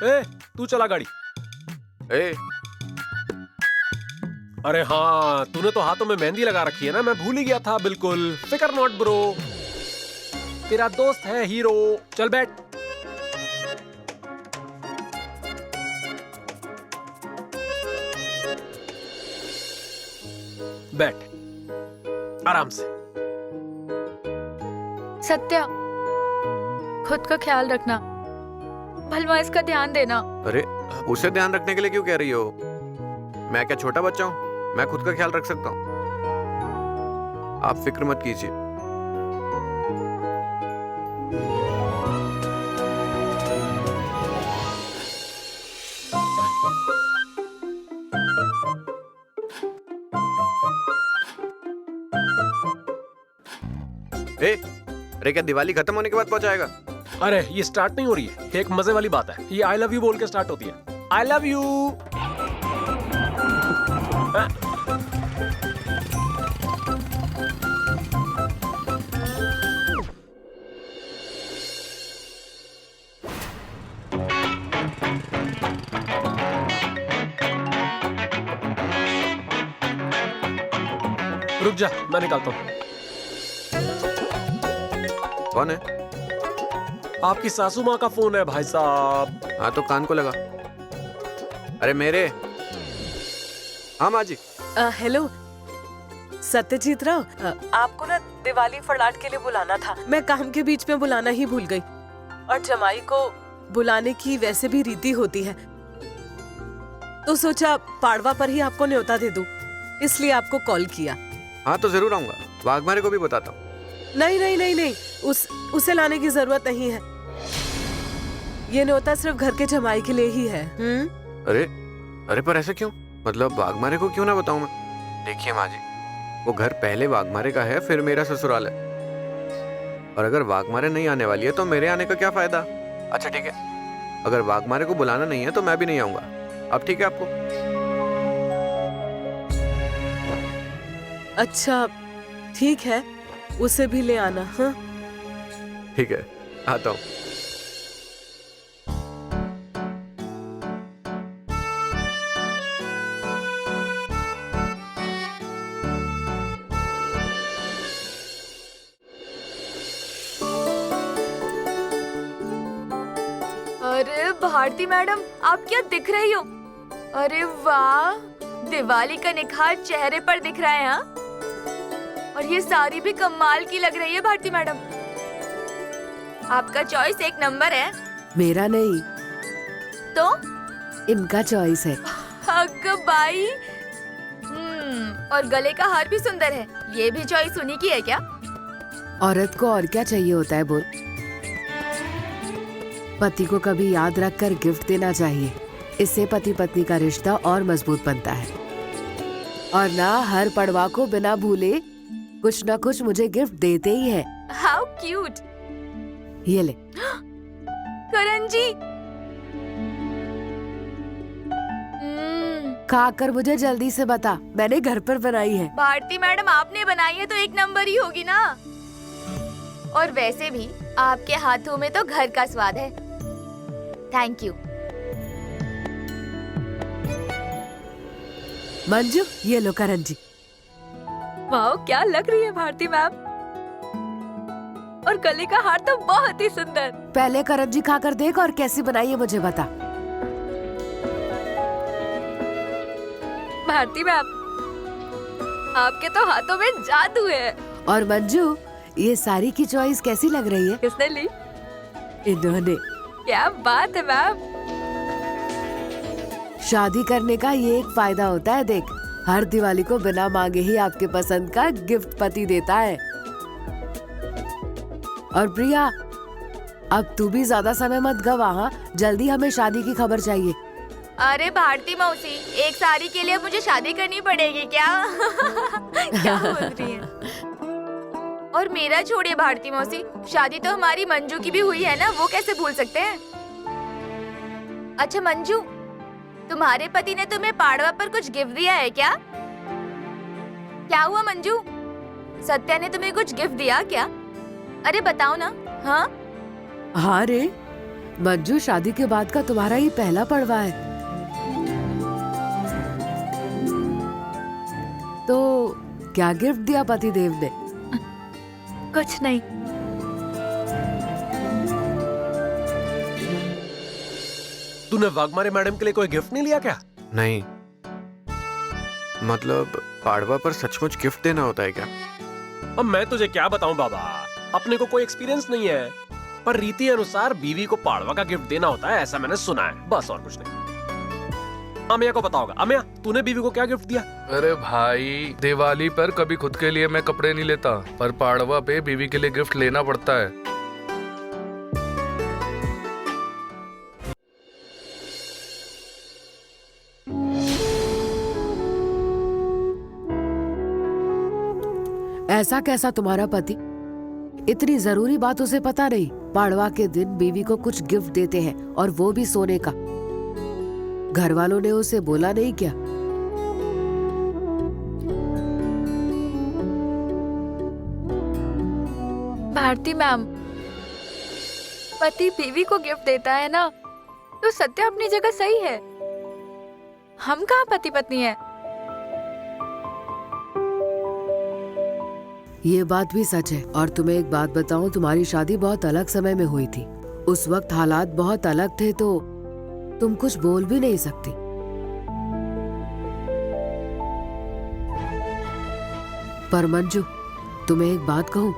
ए, तू चला गाड़ी। ए, अरे हाँ, तूने तो हाथों में मेहंदी लगा रखी है ना, मैं भूल ही गया था बिल्कुल। फिकर नॉट ब्रो, तेरा दोस्त है हीरो। चल बैठ। बैठ आराम से। सत्या, खुद का ख्याल रखना, भलवा इसका ध्यान देना। अरे उसे ध्यान रखने के लिए क्यों कह रही हो? मैं क्या छोटा बच्चा हूँ? मैं खुद का ख्याल रख सकता हूँ। आप फिक्र मत कीजिए। अरे क्या दिवाली खत्म होने के बाद पहुंचाएगा? अरे ये स्टार्ट नहीं हो रही है, एक मजे वाली बात है। ये आई लव यू बोल के स्टार्ट होती है। I love you. रुक जा, मैं निकालता हूँ। कौन है? आपकी सासू माँ का फोन है भाई साहब। हाँ तो कान को लगा। अरे मेरे। हाँ माँ जी। हेलो सत्यजीत राव, आपको ना दिवाली फड़ाट के लिए बुलाना था। मैं काम के बीच में बुलाना ही भूल गई। और जमाई को बुलाने की वैसे भी रीति होती है, तो सोचा पाड़वा पर ही आपको न्योता दे दूं, इसलिए आपको कॉल किया। हाँ तो जरूर आऊंगा। वाघमारे को भी बताता हूँ। नहीं नहीं नहीं नहीं, उसे लाने की जरूरत नहीं है। ये न्योता सिर्फ घर के जमाई के लिए ही है। अरे अरे पर ऐसा क्यों? मतलब वाघमारे को क्यों ना बताऊं मैं? देखिए माँ जी, वो घर पहले वाघमारे का है, फिर मेरा ससुराल है। और अगर वाघमारे नहीं आने वाली है तो मेरे आने का क्या फायदा? अच्छा ठीक है, अगर वाघमारे को बुलाना नहीं है तो मैं भी नहीं आऊंगा। अब ठीक है आपको? अच्छा ठीक है, उसे भी ले आना। हाँ ठीक है, आता हूँ। अरे भारती मैडम, आप क्या दिख रही हो? अरे वाह, दिवाली का निखार चेहरे पर दिख रहा है। हाँ, और ये साड़ी भी कमाल की लग रही है भारती मैडम। आपका चॉइस एक नंबर है। मेरा नहीं, तो इनका चॉइस है। बाई। और गले का हार भी सुंदर है। ये भी चॉइस उन्हीं की है क्या? औरत को और क्या चाहिए होता है बोल? पति को कभी याद रखकर गिफ्ट देना चाहिए, इससे पति पत्नी का रिश्ता और मजबूत बनता है। और ना हर पड़वा को बिना भूले कुछ ना कुछ मुझे गिफ्ट देते ही है। How cute. ये ले। करण जी, खाकर मुझे जल्दी से बता, मैंने घर पर बनाई है। भारती मैडम आपने बनाई है तो एक नंबर ही होगी ना। और वैसे भी आपके हाथों में तो घर का स्वाद है। Thank you. मंजू, ये लो करण जी। वाह, क्या लग रही है भारती मैम। और गले का हार तो बहुत ही सुंदर। पहले करण जी खाकर देख और कैसी बनाई है मुझे बता। भारती मैम, आपके तो हाथों में जादू है। और मंजू, ये साड़ी की चॉइस कैसी लग रही है? किसने ली? इन्होंने। क्या बात है मैम। शादी करने का ये एक फायदा होता है, देख हर दिवाली को बिना मांगे ही आपके पसंद का गिफ्ट पति देता है। और प्रिया, अब तू भी ज्यादा समय मत गवा। हाँ, जल्दी हमें शादी की खबर चाहिए। अरे भारती मौसी, एक साड़ी के लिए मुझे शादी करनी पड़ेगी क्या? क्या बोल रही है? और मेरा छोड़िए भारती मौसी, शादी तो हमारी मंजू की भी हुई है ना, वो कैसे भूल सकते हैं? अच्छा मंजू, तुम्हारे पति ने तुम्हें पाड़वा पर कुछ गिफ्ट दिया है क्या? क्या हुआ मंजू? सत्या ने तुम्हें कुछ गिफ्ट दिया क्या? अरे बताओ ना। हाँ हाँ रे, मंजू, शादी के बाद का तुम्हारा ही पहला पड़वा है, तो क्या गिफ्ट दिया पति देव ने? कुछ नहीं। तूने वाघमारे मैडम के लिए कोई गिफ्ट नहीं लिया क्या? नहीं, मतलब पाड़वा पर सचमुच गिफ्ट देना होता है क्या? अब मैं तुझे क्या बताऊं बाबा, अपने को कोई एक्सपीरियंस नहीं है, पर रीति अनुसार बीवी को पाड़वा का गिफ्ट देना होता है, ऐसा मैंने सुना है, बस और कुछ नहीं। अमिया को पता होगा। अमिया, तूने बीवी को क्या गिफ्ट दिया? अरे भाई, दिवाली पर कभी खुद के लिए मैं कपड़े नहीं लेता, पर पाड़वा पे बीवी के लिए गिफ्ट लेना पड़ता है। ऐसा कैसा तुम्हारा पति? इतनी जरूरी बात उसे पता नहीं? पाड़वा के दिन बीवी को कुछ गिफ्ट देते हैं, और वो भी सोने का। घर वालों ने उसे बोला नहीं क्या? भारती मैम, पति बीवी को गिफ्ट देता है ना, तो सत्या अपनी जगह सही है। हम कहाँ पति पत्नी है? ये बात भी सच है। और तुम्हें एक बात बताऊं, तुम्हारी शादी बहुत अलग समय में हुई थी। उस वक्त हालात बहुत अलग थे, तो तुम कुछ बोल भी नहीं सकती। पर मंजू, तुम्हें एक बात कहूं,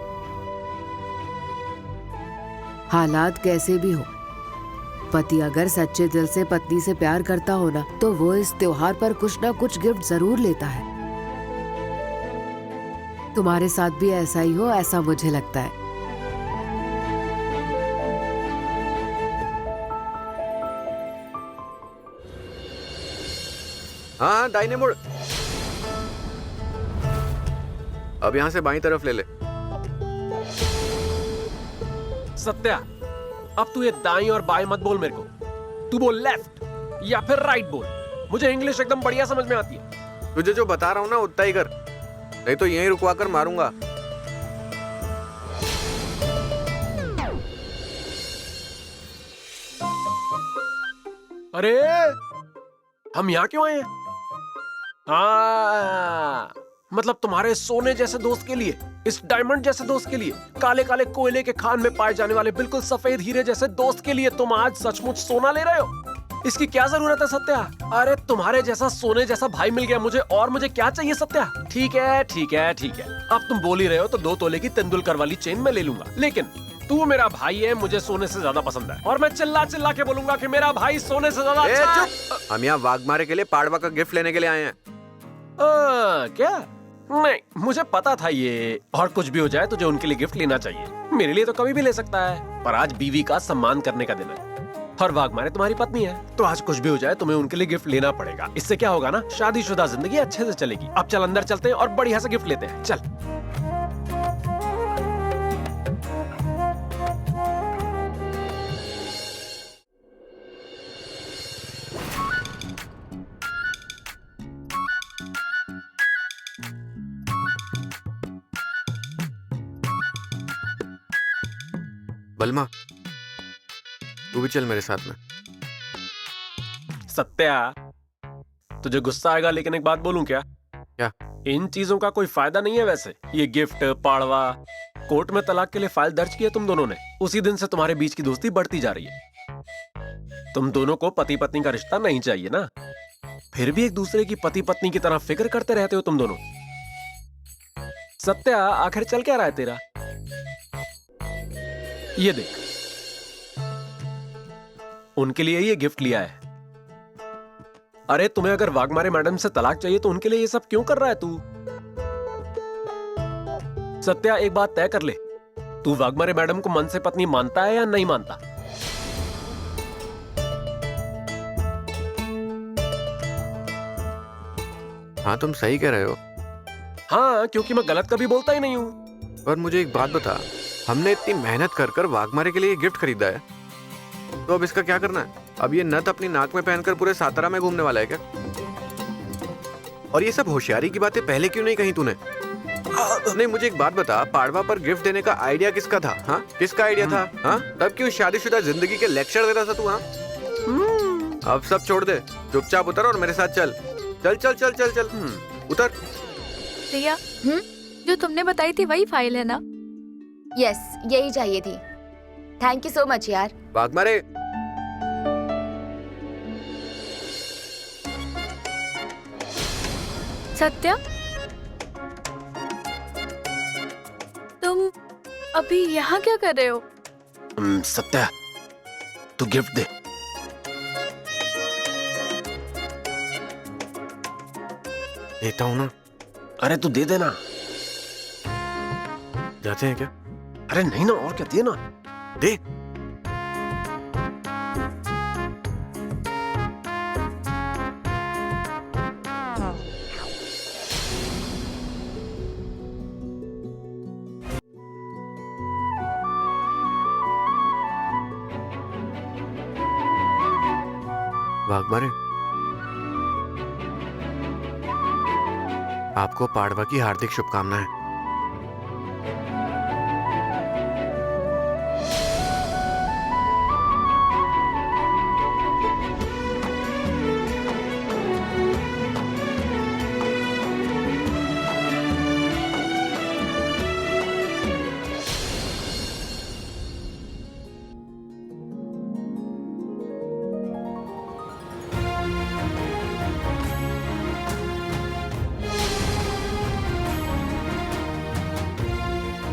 हालात कैसे भी हो, पति अगर सच्चे दिल से पत्नी से प्यार करता हो ना, तो वो इस त्योहार पर कुछ ना कुछ गिफ्ट जरूर लेता है। तुम्हारे साथ भी ऐसा ही हो, ऐसा मुझे लगता है। हाँ, दाहिने मुड़। अब यहाँ से बाईं तरफ ले ले। सत्या, अब तू ये दाईं और बाएं मत बोल मेरे को, तू बोल लेफ्ट या फिर राइट बोल। मुझे इंग्लिश एकदम बढ़िया समझ में आती है। तुझे जो बता रहा हूँ ना उतना ही कर, नहीं तो यहीं रुकवा कर मारूंगा। अरे, हम यहाँ क्यों आए हैं? हाँ, मतलब तुम्हारे सोने जैसे दोस्त के लिए, इस डायमंड जैसे दोस्त के लिए, काले काले कोयले के खान में पाए जाने वाले बिल्कुल सफेद हीरे जैसे दोस्त के लिए तुम आज सचमुच सोना ले रहे हो? इसकी क्या जरूरत है सत्या? अरे तुम्हारे जैसा सोने जैसा भाई मिल गया मुझे, और मुझे क्या चाहिए सत्या? ठीक है ठीक है ठीक है, अब तुम बोल ही रहे हो तो 2 तोले की तेंदुलकर वाली चेन मैं ले लूंगा, लेकिन तू मेरा भाई है, मुझे सोने से ज्यादा पसंद है, और मैं चिल्ला चिल्ला के बोलूंगा कि मेरा भाई सोने से ज्यादा अच्छा है। चुप! हम यहाँ वाघमारे के लिए पाड़वा का गिफ्ट लेने के लिए आए हैं। क्या? नहीं, मुझे पता था ये, और कुछ भी हो जाए तुझे उनके लिए गिफ्ट लेना चाहिए। मेरे लिए तो कभी भी ले सकता है, पर आज बीवी का सम्मान करने का दिन है, और वाघमारे तुम्हारी पत्नी है, तो आज कुछ भी हो जाए तुम्हें उनके लिए गिफ्ट लेना पड़ेगा। इससे क्या होगा ना, शादीशुदा जिंदगी अच्छे से चलेगी। अब चल अंदर चलते हैं और बढ़िया से गिफ्ट लेते हैं, चल। बलमा, तू भी चल मेरे साथ में। सत्या, तुझे गुस्सा आएगा लेकिन एक बात बोलूं क्या? क्या? इन चीजों का कोई फायदा नहीं है वैसे। ये गिफ्ट, पाड़वा, कोर्ट में तलाक के लिए फाइल दर्ज किया तुम दोनों ने, उसी दिन से तुम्हारे बीच की दोस्ती बढ़ती जा रही है। तुम दोनों को पति पत्नी का रिश्ता नहीं चाहिए ना, फिर भी एक दूसरे की पति पत्नी की तरह फिक्र करते रहते हो तुम दोनों। सत्या, आखिर चल क्या रहा है तेरा? ये देख, उनके लिए ये गिफ्ट लिया है। अरे तुम्हें अगर वाघमारे मैडम से तलाक चाहिए तो उनके लिए ये सब क्यों कर रहा है तू? सत्या, एक बात तय कर ले, तू वाघमारे मैडम को मन से पत्नी मानता है या नहीं मानता? हाँ, तुम सही कह रहे हो। हाँ, क्योंकि मैं गलत कभी बोलता ही नहीं हूं। पर मुझे एक बात बता, हमने इतनी मेहनत कर कर वाघमारे के लिए गिफ्ट खरीदा है, तो अब इसका क्या करना है? अब ये नथ अपनी नाक में पहनकर पूरे सातारा में घूमने वाला है क्या? और ये सब होशियारी की बातें पहले क्यों नहीं कही तूने? नहीं, मुझे एक बात बता, पाड़वा पर गिफ्ट देने का आइडिया किसका था? हाँ, किसका आइडिया था? हाँ, तब क्यों शादीशुदा जिंदगी के लेक्चर दे रहा था तू? हाँ, अब सब छोड़ दे, चुपचाप उतर और मेरे साथ चल। चल चल चल चल चल, उतर। प्रिया, जो तुमने बताई थी वही फाइल है ना? यस, यही चाहिए थी। थैंक यू सो मच यार। वाघमारे, सत्या, तुम अभी यहाँ क्या कर रहे हो? सत्या, तू गिफ्ट दे। देता हूँ ना। अरे तू दे देना। जाते हैं क्या? अरे नहीं ना, और क्या, दे ना। दे। वाघमारे, आपको पाड़वा की हार्दिक शुभकामनाएं।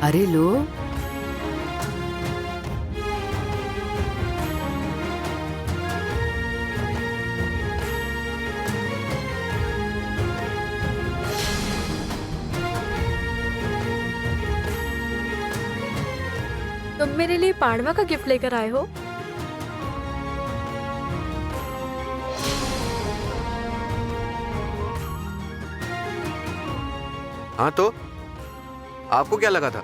अरे लो, तुम मेरे लिए पाड़वा का गिफ्ट लेकर आए हो? हाँ तो आपको क्या लगा था?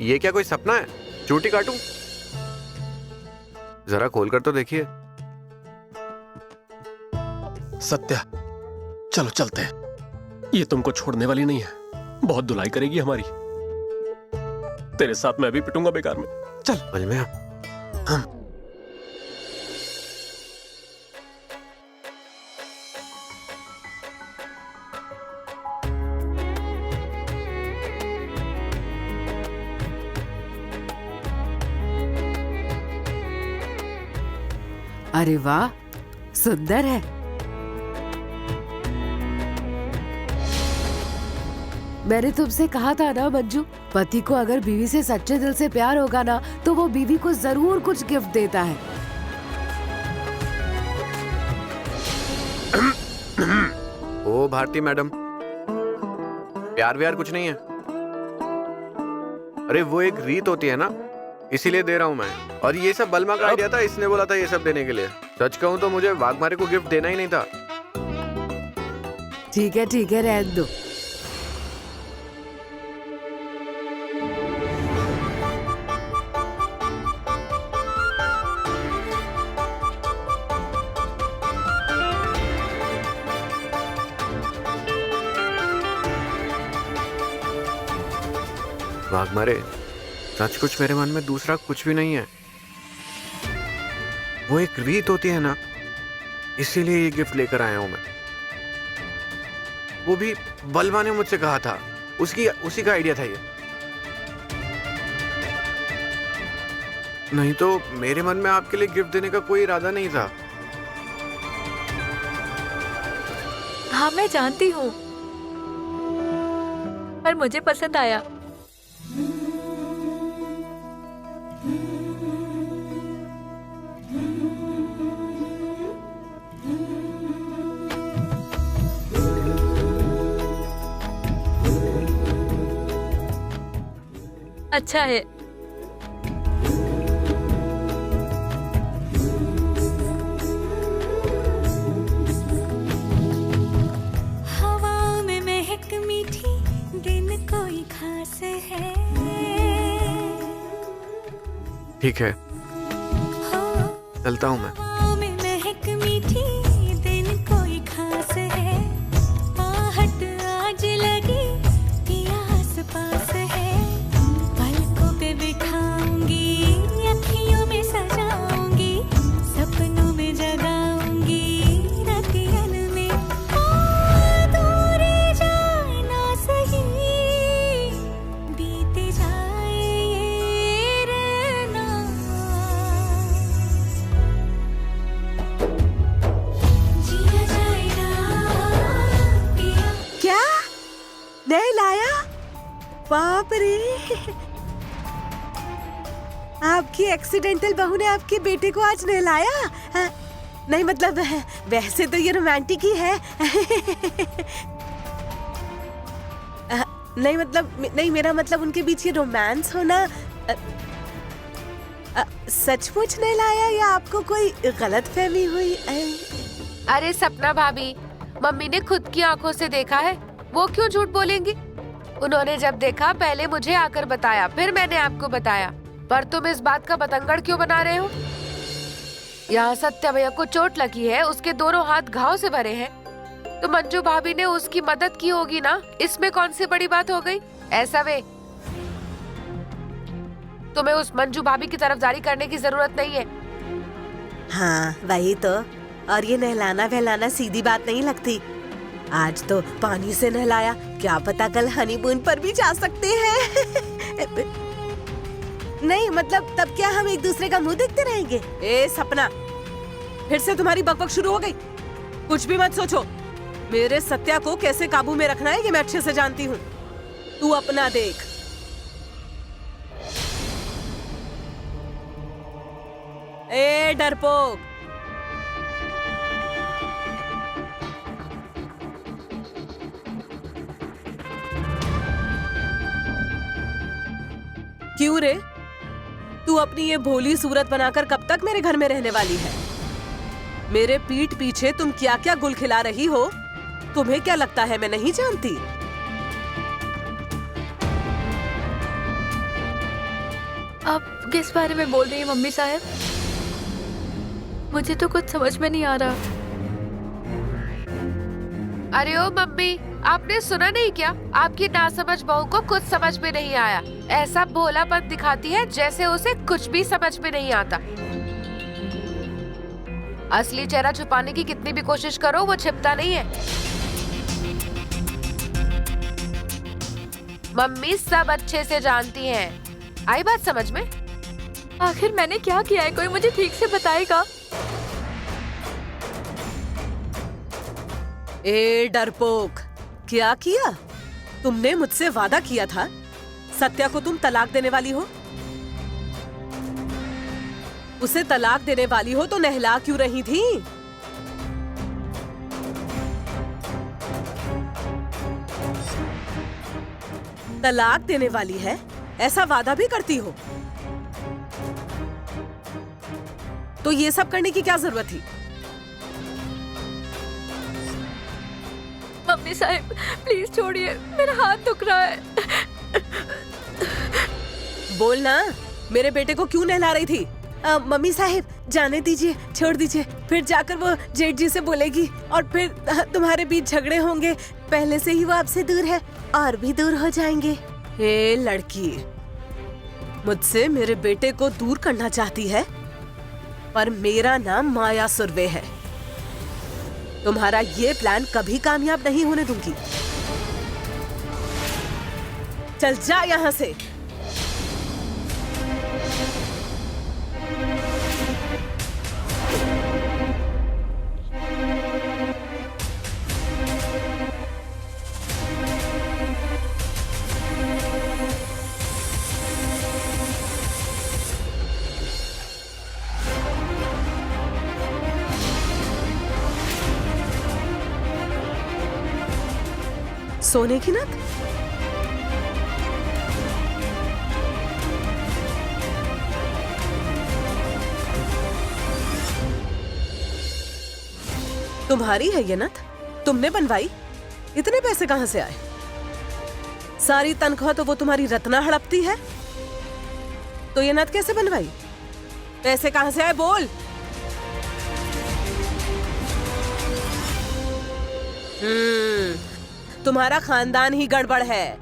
ये क्या कोई सपना है? चोटी काटूं? जरा खोलकर तो देखिए। सत्या, चलो चलते हैं। ये तुमको छोड़ने वाली नहीं है, बहुत धुलाई करेगी हमारी। तेरे साथ मैं भी पिटूंगा बेकार में। चल। समझ में आ? अरे वाह, सुंदर है। मैंने तुमसे कहा था ना मंजू, पति को अगर बीवी से सच्चे दिल से प्यार होगा ना तो वो बीवी को जरूर कुछ गिफ्ट देता है। ओ भारती मैडम, प्यार व्यार कुछ नहीं है। अरे वो एक रीत होती है ना, इसीलिए दे रहा हूं मैं। और ये सब बलमा का आइडिया था, इसने बोला था ये सब देने के लिए। सच कहूं तो मुझे वाघमारे को गिफ्ट देना ही नहीं था। ठीक है, रहने दो। वाघमारे, सच कुछ मेरे मन में दूसरा कुछ भी नहीं है। वो एक रीत होती है ना, इसीलिए ये गिफ्ट लेकर आया हूं मैं। वो भी बलवा ने मुझसे कहा था, उसी का आइडिया था ये। नहीं तो मेरे मन में आपके लिए गिफ्ट देने का कोई इरादा नहीं था। हाँ, मैं जानती हूँ, पर मुझे पसंद आया। अच्छा है। हवा में महक मीठी, दिन कोई खास है। ठीक है, चलता हूं मैं। हवा में महक मीठी, दिन कोई खास है। आहट आज लगी आपकी एक्सीडेंटल बहू ने आपके बेटे को आज नहलाया? नहीं मतलब वैसे तो ये रोमांटिक ही है। नहीं मेरा मतलब उनके बीच ये रोमांस होना सचमुच नहलाया या आपको कोई गलतफहमी हुई? अरे सपना भाभी, मम्मी ने खुद की आंखों से देखा है, वो क्यों झूठ बोलेंगी? उन्होंने जब देखा पहले मुझे आकर बताया, फिर मैंने आपको बताया। पर तुम इस बात का बतंगड़ क्यों बना रहे हो? यहाँ सत्या भैया को चोट लगी है, उसके दोनों हाथ घाव से भरे हैं, तो मंजू भाभी ने उसकी मदद की होगी ना, इसमें कौन सी बड़ी बात हो गई? ऐसा वे तुम्हें उस मंजू भाभी की तरफदारी करने की जरूरत नहीं है। हाँ वही तो, और ये नहलाना वहलाना सीधी बात नहीं लगती। आज तो पानी से नहलाया, क्या पता कल हनीमून पर भी जा सकते हैं। नहीं मतलब तब क्या हम एक दूसरे का मुंह देखते रहेंगे? ए सपना, फिर से तुम्हारी बकबक शुरू हो गई। कुछ भी मत सोचो, मेरे सत्या को कैसे काबू में रखना है ये मैं अच्छे से जानती हूँ। तू अपना देख। ए डरपोक, क्यों रे? तू अपनी ये भोली सूरत बनाकर कब तक मेरे घर में रहने वाली है? मेरे पीठ पीछे तुम क्या क्या गुल खिला रही हो, तुम्हें क्या लगता है मैं नहीं जानती? आप किस बारे में बोल रही हैं मम्मी साहब? मुझे तो कुछ समझ में नहीं आ रहा। अरे ओ मम्मी, आपने सुना नहीं क्या? आपकी नासमझ बहू को कुछ समझ में नहीं आया। ऐसा भोलापन दिखाती है जैसे उसे कुछ भी समझ में नहीं आता। असली चेहरा छुपाने की कितनी भी कोशिश करो, वो छिपता नहीं है। मम्मी सब अच्छे से जानती हैं। आई बात समझ में? आखिर मैंने क्या किया है, कोई मुझे ठीक से बताएगा? ए डरपोक, क्या किया? तुमने मुझसे वादा किया था सत्या को तुम तलाक देने वाली हो। उसे तलाक देने वाली हो तो नहला क्यों रही थी? तलाक देने वाली है, ऐसा वादा भी करती हो? तो ये सब करने की क्या जरूरत थी? मम्मी साहब प्लीज छोड़िए, मेरा हाथ दुख रहा है। बोल ना, मेरे बेटे को क्यों नहला रही थी? मम्मी साहिब जाने दीजिए, छोड़ दीजिए। फिर जाकर वो जेठ जी से बोलेगी और फिर तुम्हारे बीच झगड़े होंगे। पहले से ही वो आपसे दूर है और भी दूर हो जाएंगे। हे लड़की, मुझसे मेरे बेटे को दूर करना चाहती है, पर मेरा नाम माया सुरवे है। तुम्हारा ये प्लान कभी कामयाब नहीं होने दूंगी। चल जा यहाँ से। सोने की नथ? तुम्हारी है ये नथ? तुमने बनवाई? इतने पैसे कहां से आए? सारी तनख्वाह तो वो तुम्हारी रत्ना हड़पती है, तो ये नथ कैसे बनवाई? पैसे कहां से आए बोल। तुम्हारा खानदान ही गड़बड़ है।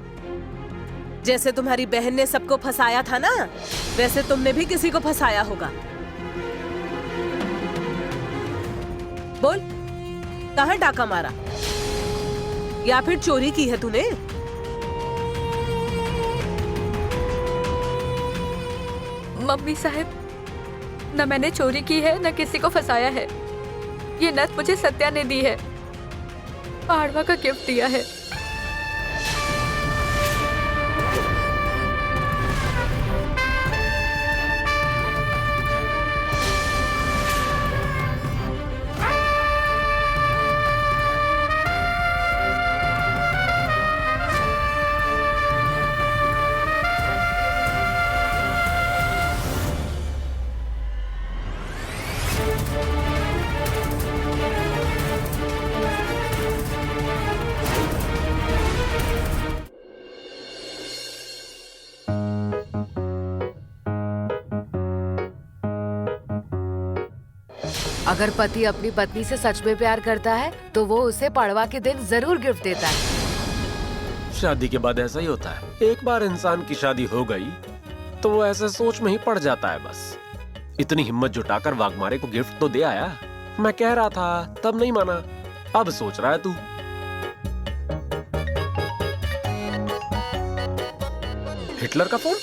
जैसे तुम्हारी बहन ने सबको फंसाया था ना, वैसे तुमने भी किसी को फंसाया होगा। बोल, कहाँ डाका मारा या फिर चोरी की है तूने? मम्मी साहब, न मैंने चोरी की है न किसी को फंसाया है। ये नथ मुझे सत्या ने दी है, पाड़वा का गिफ्ट दिया है। अगर पति अपनी पत्नी से सच में प्यार करता है तो वो उसे पड़वा के दिन जरूर गिफ्ट देता है। शादी के बाद ऐसा ही होता है, एक बार इंसान की शादी हो गई तो वो ऐसे सोच में ही पड़ जाता है। बस इतनी हिम्मत जुटाकर वाघमारे को गिफ्ट तो दे आया। मैं कह रहा था तब नहीं माना, अब सोच रहा है तू। हिटलर का फोन?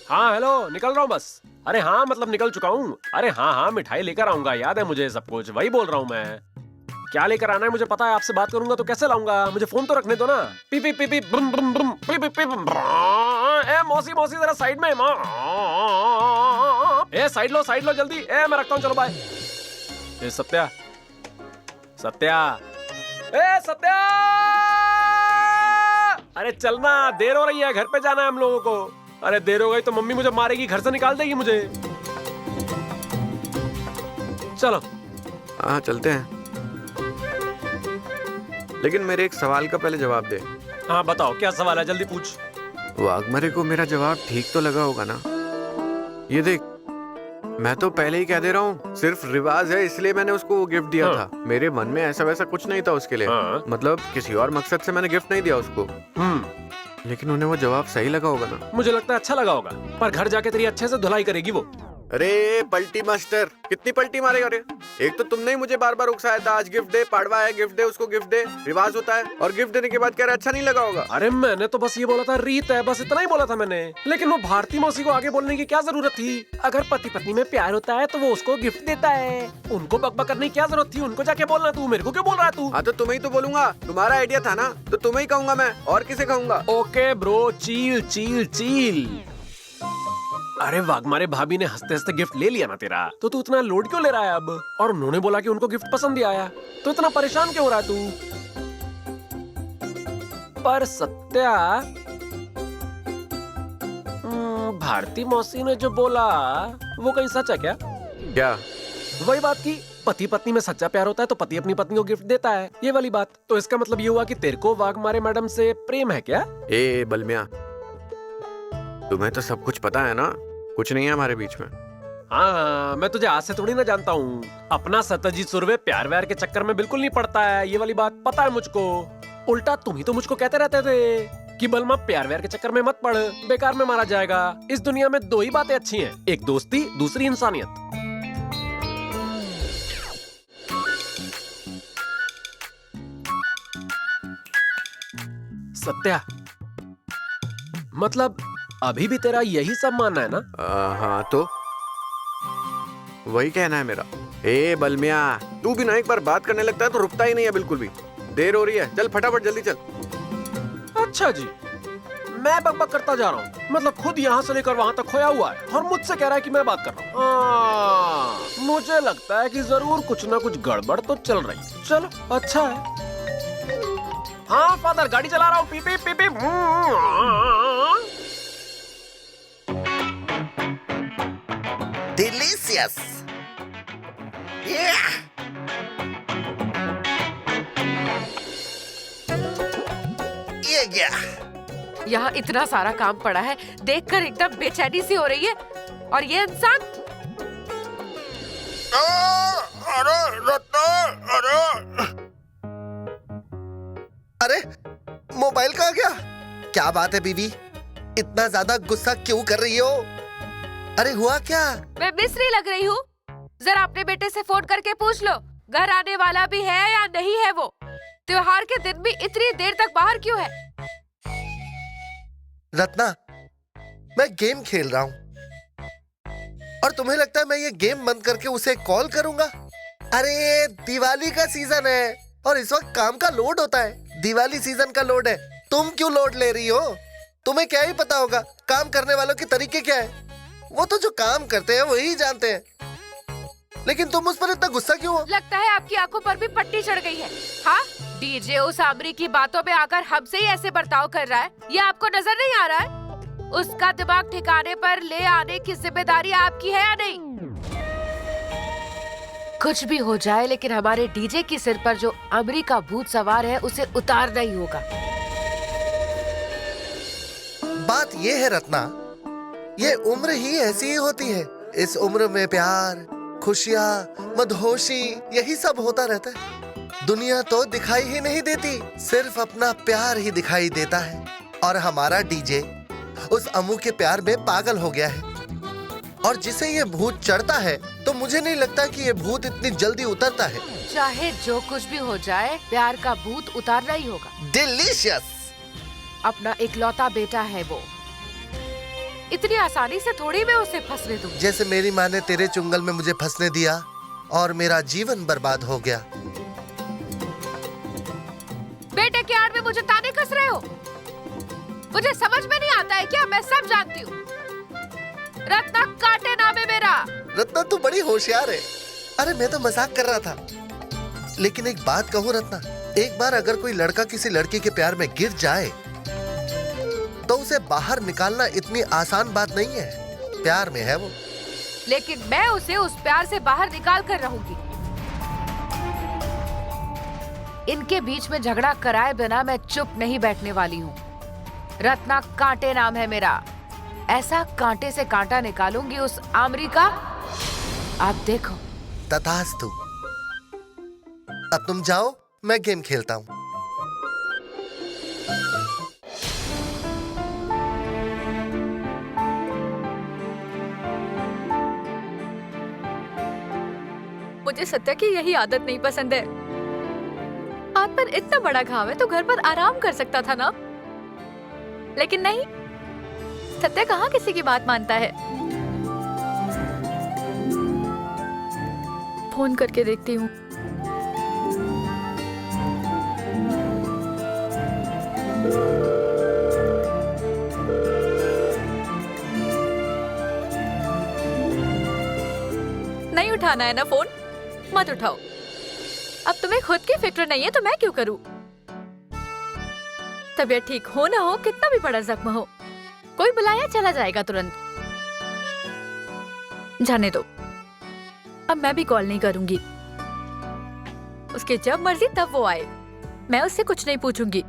हाँ हेलो, निकल रहा हूँ बस। अरे हाँ मतलब निकल चुका हूँ। अरे हाँ हाँ मिठाई लेकर आऊंगा, याद है मुझे सब कुछ, वही बोल रहा हूँ मैं। क्या लेकर आना है मुझे पता है, आपसे बात करूंगा तो कैसे लाऊंगा, मुझे फोन तो रखने दो ना। पी पी पी पी ब्रुम ब्रुम ब्रुम पी पी पी ए मौसी मौसी जरा साइड में। ए साइड लो जल्दी। ए मैं रखता हूँ, चलो बाय। ए सत्या सत्या, ए सत्या, अरे चलना, देर हो रही है, घर पे जाना है हम लोगों को। अरे देर हो गई तो मम्मी मुझे मारेगी, घर से निकाल देगी मुझे। चलो। हाँ चलते हैं, लेकिन मेरे एक सवाल का पहले जवाब दे। हाँ बताओ क्या सवाल है, जल्दी पूछ। वाघमारे को मेरा जवाब ठीक तो लगा होगा ना? ये देख, मैं तो पहले ही कह दे रहा हूँ, सिर्फ रिवाज है इसलिए मैंने उसको वो गिफ्ट दिया था। मेरे मन में ऐसा वैसा कुछ नहीं था उसके लिए। मतलब किसी और मकसद से मैंने गिफ्ट नहीं दिया उसको। लेकिन उन्हें वो जवाब सही लगा होगा ना? मुझे लगता है अच्छा लगा होगा, पर घर जाके तेरी अच्छे से धुलाई करेगी वो। अरे पलटी मास्टर, कितनी पलटी मारेगा रे? एक तो तुमने ही मुझे बार बार उकसाया था, आज गिफ्ट दे, पाड़वा है गिफ्ट दे, उसको गिफ्ट दे, रिवाज होता है, और गिफ्ट देने के बाद कह रहा अच्छा नहीं लगा होगा। अरे मैंने तो बस ये बोला था रीत है, बस इतना ही बोला था मैंने। लेकिन वो भारती मौसी को आगे बोलने की क्या जरूरत थी? अगर पति पत्नी में प्यार होता है तो वो उसको गिफ्ट देता है, उनको बकबक करने की क्या जरूरत थी? उनको जाके बोलना, तू मेरे को क्यों बोल रहा है तू? हाँ तो तुम्हें ही तो बोलूंगा, तुम्हारा आइडिया था ना, तो तुम्हें ही कहूंगा मैं, और किसे कहूंगा? ओके ब्रो, चील चील चील। अरे वाघमारे भाभी ने हंसते हंसते गिफ्ट ले लिया ना तेरा, तो तू इतना लोड क्यों ले रहा है अब? और उन्होंने बोला कि उनको गिफ्ट पसंद ही आया, तो इतना परेशान क्यों हो रहा है तू? पर सत्या, भारती मौसी ने जो बोला वो कहीं सच है क्या? क्या? वही बात की पति पत्नी में सच्चा प्यार होता है तो पति अपनी पत्नी को गिफ्ट देता है, ये वाली बात। तो इसका मतलब ये हुआ कि तेरे को वाघमारे मैडम से प्रेम है क्या? ए बलमिया, तुम्हें तो सब कुछ पता है ना, कुछ नहीं है हमारे बीच में। हाँ मैं तुझे आज से थोड़ी ना जानता हूँ, अपना सत्यजीत सुरवे प्यार व्यार के चक्कर में बिल्कुल नहीं पड़ता है, ये वाली बात पता है मुझको। उल्टा तुम ही तो मुझको कहते रहते थे कि बलमा प्यार व्यार के चक्कर में मत पड़, बेकार में मारा जाएगा। इस दुनिया में दो ही बातें अच्छी हैं, एक दोस्ती, दूसरी इंसानियत। सत्या, मतलब अभी भी तेरा यही सब मानना है ना? हाँ तो वही कहना है मेरा। ए बलमिया, तू भी ना एक बार बात करने लगता है तो रुकता ही नहीं है बिल्कुल भी। देर हो रही है, चल फटाफट जल्दी चल। अच्छा जी, मैं बकबक करता जा रहा हूँ, मतलब खुद यहाँ से लेकर वहाँ तक खोया हुआ है और मुझसे कह रहा है कि मैं बात कर रहा हूँ। मुझे लगता है कि जरूर कुछ ना कुछ गड़बड़ तो चल रही है। चलो अच्छा है। हाँ फादर, गाड़ी चला रहा हूँ। पी पी पी पी। डिलीशियस। ये क्या? यहाँ इतना सारा काम पड़ा है, देखकर एकदम बेचैनी सी हो रही है। और ये इंसान, अरे रत्ना, अरे मोबाइल कहाँ गया? क्या बात है बीवी, इतना ज्यादा गुस्सा क्यों कर रही हो? अरे हुआ क्या? मैं मिस्री लग रही हूँ? जरा अपने बेटे से फोन करके पूछ लो, घर आने वाला भी है या नहीं है वो। त्योहार के दिन भी इतनी देर तक बाहर क्यों है? रत्ना, मैं गेम खेल रहा हूँ और तुम्हें लगता है मैं ये गेम बंद करके उसे कॉल करूंगा? अरे दिवाली का सीजन है और इस वक्त काम का लोड होता है। दिवाली सीजन का लोड है, तुम क्यों लोड ले रही हो? तुम्हें क्या ही पता होगा काम करने वालों के तरीके क्या है? वो तो जो काम करते हैं वही जानते हैं। लेकिन तुम उस पर इतना गुस्सा क्यों हो? लगता है आपकी आंखों पर भी पट्टी चढ़ गई है। हाँ, डीजे उस आमरी की बातों में आकर हमसे ही ऐसे बर्ताव कर रहा है, ये आपको नजर नहीं आ रहा है? उसका दिमाग ठिकाने पर ले आने की जिम्मेदारी आपकी है या नहीं? कुछ भी हो जाए, लेकिन हमारे डीजे के सिर पर जो आमरी का भूत सवार है उसे उतारना ही होगा। बात ये है रत्ना, ये उम्र ही ऐसी ही होती है। इस उम्र में प्यार, खुशियाँ, मदहोशी, यही सब होता रहता है। दुनिया तो दिखाई ही नहीं देती, सिर्फ अपना प्यार ही दिखाई देता है। और हमारा डीजे उस अमू के प्यार में पागल हो गया है। और जिसे ये भूत चढ़ता है तो मुझे नहीं लगता कि ये भूत इतनी जल्दी उतरता है। चाहे जो कुछ भी हो जाए, प्यार का भूत उतारना ही होगा। डिलीशियस। अपना इकलौता बेटा है वो, इतनी आसानी से थोड़ी मैं उसे फंसने दूंगी। जैसे मेरी माँ ने तेरे चुंगल में मुझे फंसने दिया और मेरा जीवन बर्बाद हो गया। बेटे के आड़ में मुझे ताने कस रहे हो? मुझे समझ में नहीं आता है क्या? मैं सब जानती हूँ। रत्ना कांटे नाम है मेरा। रत्ना तू बड़ी होशियार है। अरे मैं तो मजाक कर रहा था। लेकिन एक बात कहूँ रत्ना, एक बार अगर कोई लड़का किसी लड़की के प्यार में गिर जाए तो उसे बाहर निकालना इतनी आसान बात नहीं है। प्यार में है वो। लेकिन मैं उसे उस प्यार से बाहर निकाल कर रहूंगी। इनके बीच में झगड़ा कराए बिना मैं चुप नहीं बैठने वाली हूँ। रत्ना कांटे नाम है मेरा। ऐसा कांटे से कांटा निकालूंगी उस आमरी का, आप देखो। तथास्तु। अब तुम जाओ, मैं गेम खेलता हूँ। मुझे सत्या की यही आदत नहीं पसंद है। हाथ पर इतना बड़ा घाव है तो घर पर आराम कर सकता था ना। लेकिन नहीं, सत्या कहाँ किसी की बात मानता है। फोन करके देखती हूँ। नहीं उठाना है ना फोन? मत उठाओ। अब तुम्हें खुद की फिक्र नहीं है तो मैं क्यों करूं? तबीयत ठीक हो ना हो, कितना भी बड़ा जख्म हो, कोई बुलाया चला जाएगा तुरंत। जाने दो, अब मैं भी कॉल नहीं करूंगी। उसके जब मर्जी तब वो आए, मैं उससे कुछ नहीं पूछूंगी।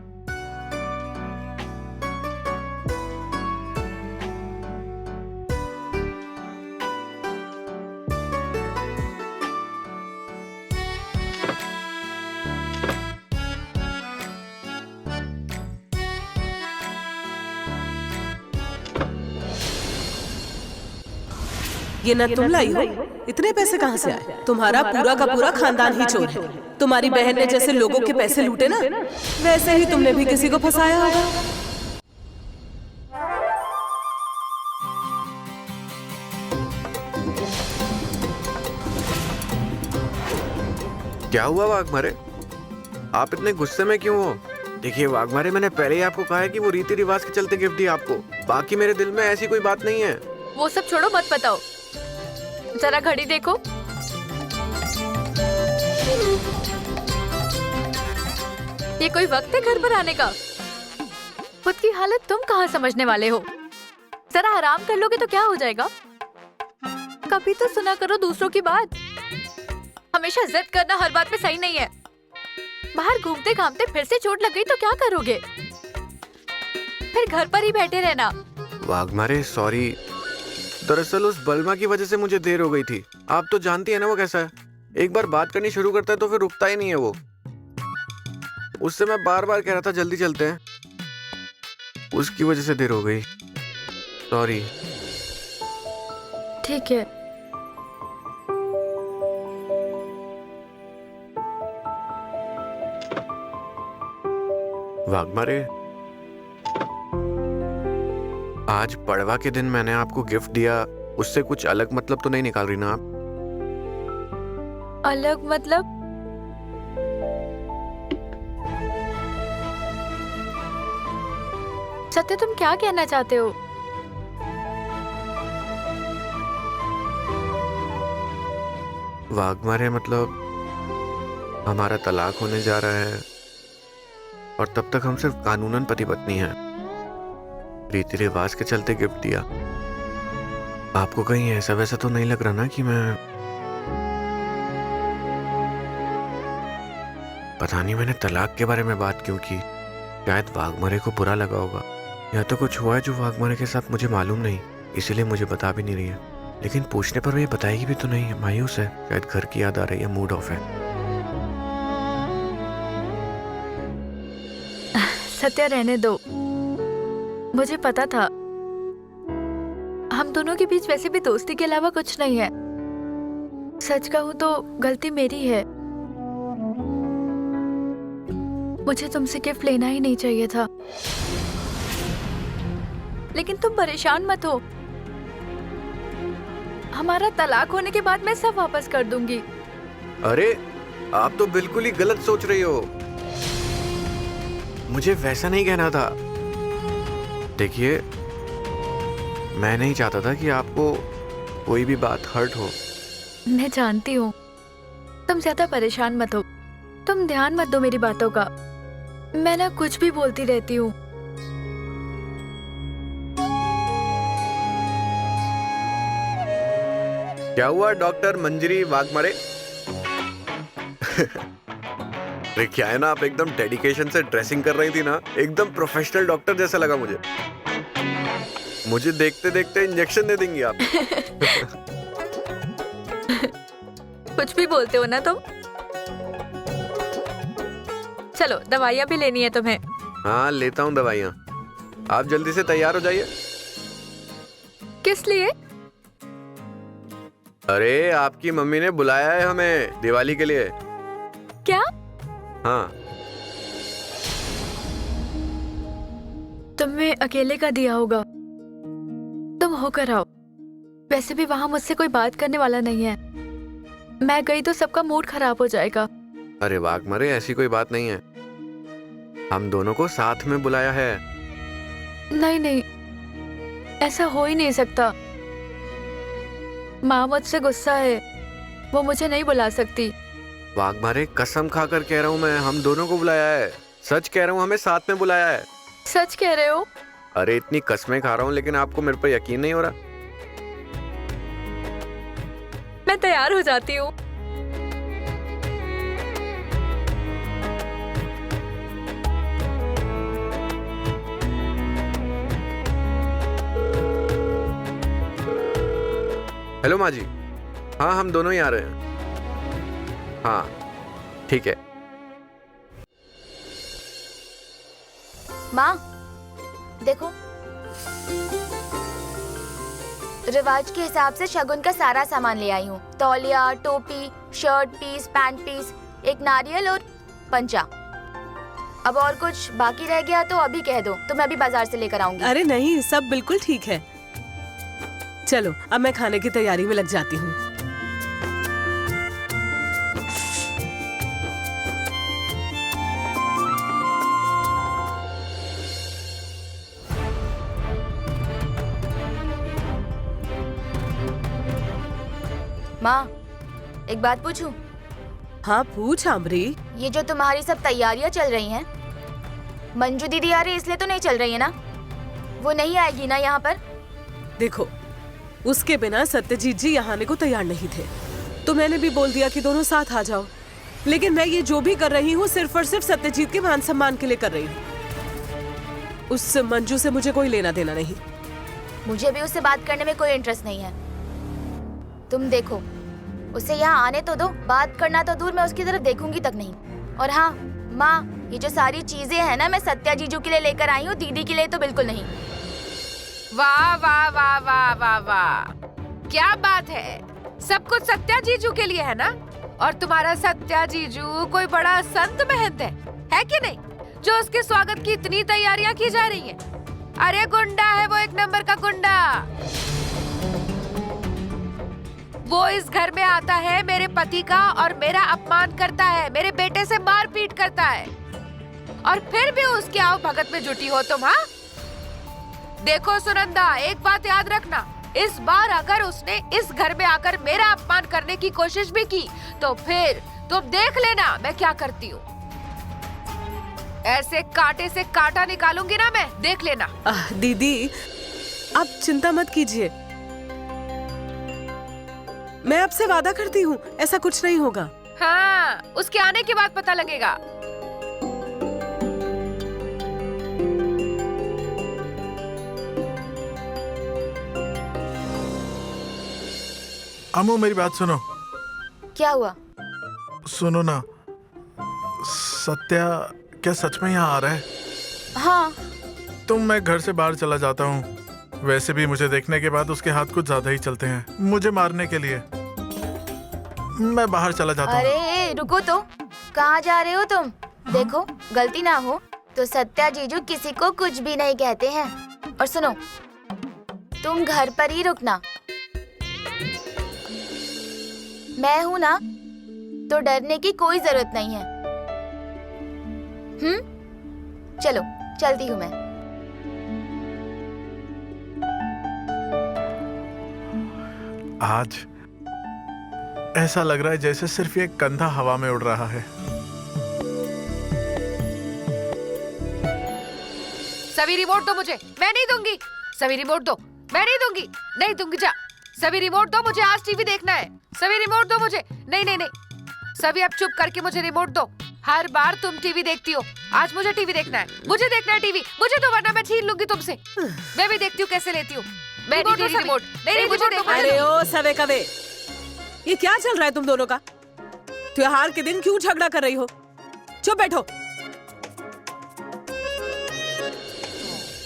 ये न तुम लाई हो? इतने पैसे कहाँ से आए? तुम्हारा पूरा का पूरा खानदान ही चोर है। तुम्हारी बहन ने जैसे लोगों के पैसे लूटे ना, वैसे ही तुमने भी किसी को फंसाया होगा। क्या हुआ वाघमारे? आप इतने गुस्से में क्यों हो? देखिए वाघमारे, मैंने पहले ही आपको कहा है कि वो रीति रिवाज के चलते गिफ्ट दी आपको। बाकी मेरे दिल में ऐसी कोई बात नहीं है। वो सब छोड़ो, मत बताओ। जरा घड़ी देखो। ये कोई वक्त है घर पर आने का? खुद की हालत तुम कहाँ समझने वाले हो? जरा आराम कर लोगे तो क्या हो जाएगा? कभी तो सुना करो दूसरों की बात। हमेशा जिद करना हर बात में सही नहीं है। बाहर घूमते घामते फिर से चोट लग गई तो क्या करोगे? फिर घर पर ही बैठे रहना। वाघमारे सॉरी, दरअसल उस बलमा की वजह से मुझे देर हो गई थी। आप तो जानती है ना वो कैसा है। एक बार बात करनी शुरू करता है तो फिर रुकता ही नहीं है वो। उससे मैं बार बार कह रहा था जल्दी चलते हैं, उसकी वजह से देर हो गई। सॉरी। ठीक है। वाघमारे, आज पड़वा के दिन मैंने आपको गिफ्ट दिया, उससे कुछ अलग मतलब तो नहीं निकाल रही ना आप? अलग मतलब? सत्य, तुम क्या कहना चाहते हो? वाघमारे मतलब हमारा तलाक होने जा रहा है और तब तक हम सिर्फ कानूनन पति पत्नी हैं। रीति रिवाज के चलते गिफ्ट दिया। आपको कहीं ऐसा वैसा तो नहीं लग रहा ना कि मैं, पता नहीं मैंने तलाक के बारे में बात क्यों की। शायद वाघमारे को बुरा लगा होगा, या तो कुछ हुआ है जो वाघमारे के साथ मुझे मालूम नहीं, इसीलिए मुझे बता भी नहीं रही है। लेकिन पूछने पर वो ये बताएगी भी तो नहीं, मायूस है, शायद घर की याद आ रही है, मूड ऑफ है। सत्या रहने दो, मुझे पता था हम दोनों के बीच वैसे भी दोस्ती के अलावा कुछ नहीं है। सच कहूं तो गलती मेरी है, मुझे तुमसे गिफ्ट लेना ही नहीं चाहिए था। लेकिन तुम परेशान मत हो, हमारा तलाक होने के बाद मैं सब वापस कर दूंगी। अरे आप तो बिल्कुल ही गलत सोच रही हो, मुझे वैसा नहीं कहना था। देखिए, मैं नहीं चाहता था कि आपको कोई भी बात हर्ट हो। मैं जानती हूँ, तुम ज्यादा परेशान मत हो, तुम ध्यान मत दो मेरी बातों का, मैं ना कुछ भी बोलती रहती हूँ। क्या हुआ डॉक्टर मंजरी वाघमारे? अरे क्या है ना, आप एकदम डेडिकेशन से ड्रेसिंग कर रही थी ना, एकदम प्रोफेशनल डॉक्टर जैसा लगा मुझे। मुझे देखते देखते इंजेक्शन दे देंगी आप। कुछ भी बोलते हो ना तुम। चलो दवाइयाँ भी लेनी है तुम्हें। हाँ लेता हूँ दवाइयाँ, आप जल्दी से तैयार हो जाइए। किस लिए? अरे आपकी मम्मी ने बुलाया है हमें दिवाली के लिए। क्या? हाँ। तुम्हें अकेले का दिया होगा, तुम होकर आओ। वैसे भी वहां मुझसे कोई बात करने वाला नहीं है, मैं गई तो सबका मूड खराब हो जाएगा। अरे वाघमारे, ऐसी कोई बात नहीं है, हम दोनों को साथ में बुलाया है। नहीं नहीं, ऐसा हो ही नहीं सकता। माँ मुझसे गुस्सा है, वो मुझे नहीं बुला सकती। वाघमारे कसम खाकर कह रहा हूँ मैं, हम दोनों को बुलाया है, सच कह रहा हूँ, हमें साथ में बुलाया है। सच कह रहे हो? अरे इतनी कसमें खा रहा हूँ, लेकिन आपको मेरे पर यकीन नहीं हो रहा। मैं तैयार हो जाती हूँ। हेलो माँ जी। हाँ हम दोनों ही आ रहे हैं। हाँ ठीक है। माँ देखो, रिवाज के हिसाब से शगुन का सारा सामान ले आई हूँ। तौलिया, टोपी, शर्ट पीस, पैंट पीस, एक नारियल और पंचा। अब और कुछ बाकी रह गया तो अभी कह दो, तो मैं अभी बाजार से लेकर आऊंगी। अरे नहीं, सब बिल्कुल ठीक है। चलो अब मैं खाने की तैयारी में लग जाती हूँ। माँ एक बात पूछूं? हाँ पूछ आमरी। ये जो तुम्हारी सब तैयारियां चल रही हैं, मंजू दीदी आ रही इसलिए तो नहीं चल रही है ना? वो नहीं आएगी ना यहाँ पर? देखो, उसके बिना सत्यजीत जी यहाँ आने को तैयार नहीं थे, तो मैंने भी बोल दिया कि दोनों साथ आ जाओ। लेकिन मैं ये जो भी कर रही हूँ सिर्फ और सिर्फ सत्यजीत के मान सम्मान के लिए कर रही हूँ। उस मंजू से मुझे कोई लेना देना नहीं। मुझे भी उससे बात करने में कोई इंटरेस्ट नहीं है। तुम देखो, उसे यहाँ आने तो दो, बात करना तो दूर, मैं उसकी तरफ देखूंगी तक नहीं। और हाँ माँ, ये जो सारी चीजें हैं ना, मैं सत्या जीजू के लिए लेकर आई हूँ, दीदी के लिए तो बिल्कुल नहीं। वाह वाह वाह वाह वाह वाह, क्या बात है, सब कुछ सत्या जीजू के लिए है ना? और तुम्हारा सत्या जीजू कोई बड़ा संत महंत है कि नहीं, जो उसके स्वागत की इतनी तैयारियां की जा रही हैं? अरे गुंडा है वो, एक नंबर का गुंडा। वो इस घर में आता है, मेरे पति का और मेरा अपमान करता है, मेरे बेटे से मारपीट करता है, और फिर भी उसके आओ भगत में जुटी हो तुम। हाँ देखो सुनंदा, एक बात याद रखना, इस बार अगर उसने इस घर में आकर मेरा अपमान करने की कोशिश भी की तो फिर तुम देख लेना मैं क्या करती हूँ। ऐसे कांटे से कांटा निकालूंगी ना मैं, देख लेना। दीदी आप चिंता मत कीजिए, मैं आपसे वादा करती हूँ ऐसा कुछ नहीं होगा। हाँ, उसके आने के बाद पता लगेगा। अम्मू मेरी बात सुनो। क्या हुआ? सुनो ना, सत्या क्या सच में यहाँ आ रहा है? हाँ। मैं घर से बाहर चला जाता हूँ। वैसे भी मुझे देखने के बाद उसके हाथ कुछ ज्यादा ही चलते हैं, मुझे मारने के लिए। मैं बाहर चला जाता हूँ। अरे रुको तो, कहाँ जा रहे हो तुम? देखो गलती ना हो तो सत्या जीजू किसी को कुछ भी नहीं कहते हैं। और सुनो, तुम घर पर ही रुकना। मैं हूँ ना, तो डरने की कोई जरूरत नहीं है। चलो चलती हूँ मैं। आज ऐसा लग रहा है जैसे सिर्फ ये कंधा हवा में उड़ रहा है। सभी रिमोट दो मुझे, मैं नहीं दूंगी। सभी रिमोट दो, मैं नहीं दूंगी। नहीं दूंगी, जा। सभी रिमोट दो मुझे, आज टीवी देखना है। सभी रिमोट दो मुझे। नहीं नहीं नहीं, सभी अब चुप करके मुझे रिमोट दो। हर बार तुम टीवी देखती हो, आज मुझे टीवी देखना है। मुझे देखना है टीवी, मुझे दो वरना मैं छीन लूंगी तुमसे। मैं भी देखती हूँ कैसे लेती हूँ। मैं नहीं दे रही रिमोट। नहीं मुझे देखना है। अरे ओ सवे कवे, ये क्या चल रहा है तुम दोनों का? त्योहार के दिन क्यों झगड़ा कर रही हो? चुप बैठो।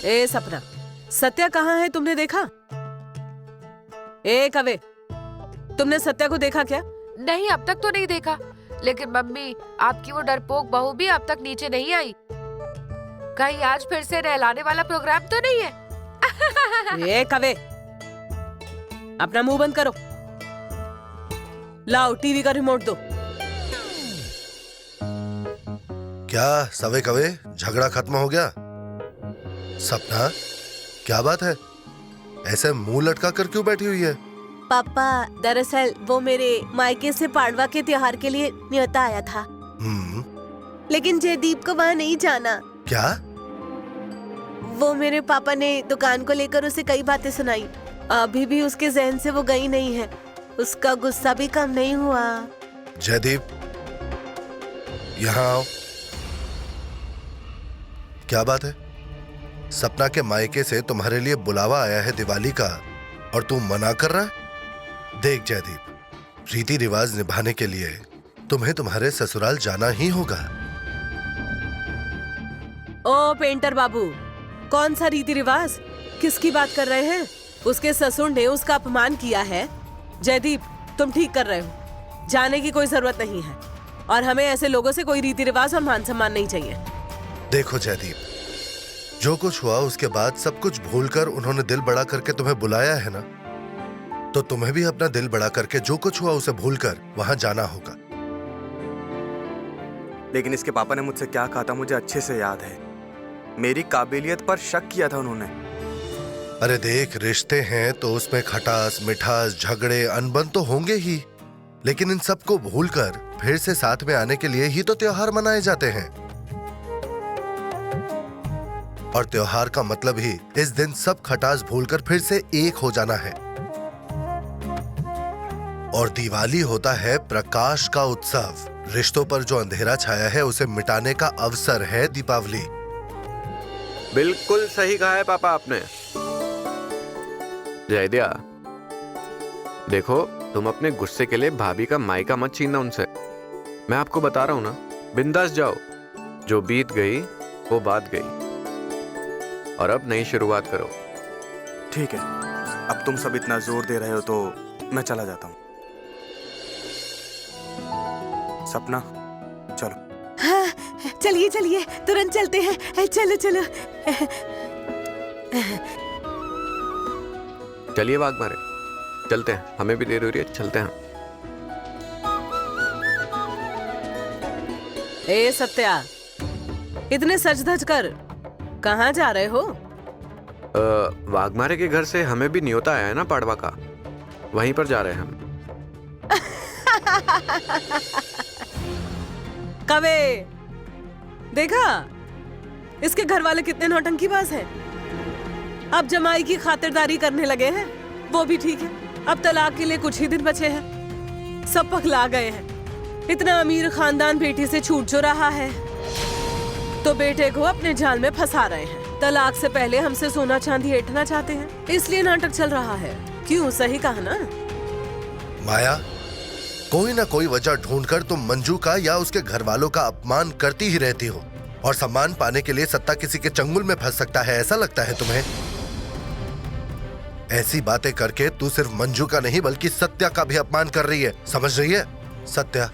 ए सपना, सत्या कहाँ है, तुमने देखा? ए कवे, तुमने सत्या को देखा क्या? नहीं, अब तक तो नहीं देखा। लेकिन मम्मी, आपकी वो डरपोक बहू भी अब तक नीचे नहीं आई। कहीं आज फिर से नहलाने वाला प्रोग्राम तो नहीं है? ए कवे, अपना मुंह बंद करो। लाओ टीवी का रिमोट दो। क्या सवे कवे, झगड़ा खत्म हो गया? सपना, क्या बात है? ऐसे मुंह लटका कर क्यों बैठी हुई है? पापा, दरअसल वो मेरे मायके से पाड़वा के त्योहार के लिए न्योता आया था। लेकिन जयदीप को वहाँ नहीं जाना। क्या? वो मेरे पापा ने दुकान को लेकर उसे कई बातें सुनाई। अभी भी उसके जहन से वो गई नहीं है। उसका गुस्सा भी कम नहीं हुआ। जयदीप, यहाँ आओ। क्या बात है? सपना के मायके से तुम्हारे लिए बुलावा आया है दिवाली का, और तू मना कर रहा है? देख जयदीप, रीति रिवाज निभाने के लिए तुम्हें तुम्हारे ससुराल जाना ही होगा। ओ पेंटर बाबू, कौन सा रीति रिवाज? किसकी बात कर रहे हैं? उसके ससुर ने उसका अपमान किया है। जयदीप, तुम ठीक कर रहे हो। जाने की कोई जरूरत नहीं है, और हमें ऐसे लोगों से कोई रीति रिवाज और मान सम्मान नहीं चाहिए। देखो जयदीप, जो कुछ हुआ उसके बाद सब कुछ भूलकर उन्होंने दिल बड़ा करके तुम्हें बुलाया है ना, तो तुम्हें भी अपना दिल बड़ा करके जो कुछ हुआ उसे भूलकर वहां जाना होगा। लेकिन इसके पापा ने मुझसे क्या कहा था मुझे अच्छे से याद है। मेरी काबिलियत पर शक किया था उन्होंने। अरे देख, रिश्ते हैं तो उसमें खटास, मिठास, झगड़े, अनबन तो होंगे ही, लेकिन इन सब को भूलकर फिर से साथ में आने के लिए ही तो त्योहार मनाए जाते हैं। और त्योहार का मतलब ही इस दिन सब खटास भूलकर फिर से एक हो जाना है। और दिवाली होता है प्रकाश का उत्सव। रिश्तों पर जो अंधेरा छाया है उसे मिटाने का अवसर है दीपावली। बिल्कुल सही कहा है पापा आपने। जयदिया, देखो, तुम अपने गुस्से के लिए भाभी का मायका मत छीनना उनसे। मैं आपको बता रहा हूं ना, बिंदास जाओ। जो बीत गई वो बात गई, और अब नई शुरुआत करो। ठीक है, अब तुम सब इतना जोर दे रहे हो तो मैं चला जाता हूँ। सपना, चलो। हाँ, चलिए चलिए, तुरंत चलते हैं। चलो चलो। चलिए बाग मारे, चलते हैं। हमें भी देर हो रही है, चलते हैं। ए सत्या, इतने सज धज कर कहाँ जा रहे हो? वाघमारे के घर से हमें भी न्योता आया है ना पाड़वा का, वहीं पर जा रहे हैं हम। कवे, देखा इसके घर वाले कितने नौटंकीबाज हैं। अब जमाई की खातिरदारी करने लगे हैं। वो भी ठीक है, अब तलाक के लिए कुछ ही दिन बचे हैं। सब पगला गए हैं। इतना अमीर खानदान बेटी से छूट जो रहा है, तो बेटे को अपने जाल में फंसा रहे हैं। तलाक से पहले हमसे सोना चांदी ऐंठना चाहते हैं, इसलिए नाटक चल रहा है। क्यों, सही कहा ना? माया, कोई ना कोई वजह ढूंढकर तुम मंजू का या उसके घर वालों का अपमान करती ही रहती हो, और सम्मान पाने के लिए सत्ता किसी के चंगुल में फंस सकता है, ऐसा लगता है तुम्हें? ऐसी बातें करके तू सिर्फ मंजू का नहीं बल्कि सत्या का भी अपमान कर रही है, समझ रही है? सत्या,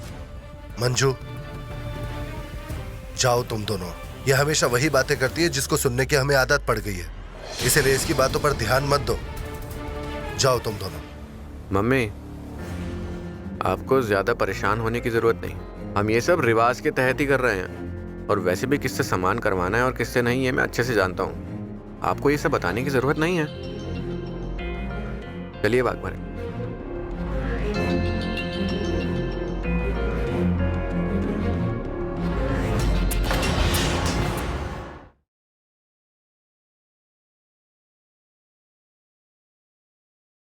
मंजू, जाओ तुम दोनों। ये हमेशा वही बातें करती है जिसको सुनने की हमें आदत पड़ गई है, इसीलिए इसकी बातों पर ध्यान मत दो। जाओ तुम दोनों। मम्मी, आपको ज्यादा परेशान होने की जरूरत नहीं। हम ये सब रिवाज के तहत ही कर रहे हैं, और वैसे भी किससे सामान करवाना है और किससे नहीं है मैं अच्छे से जानता हूँ। आपको ये सब बताने की जरूरत नहीं है। चलिए वाघमारे।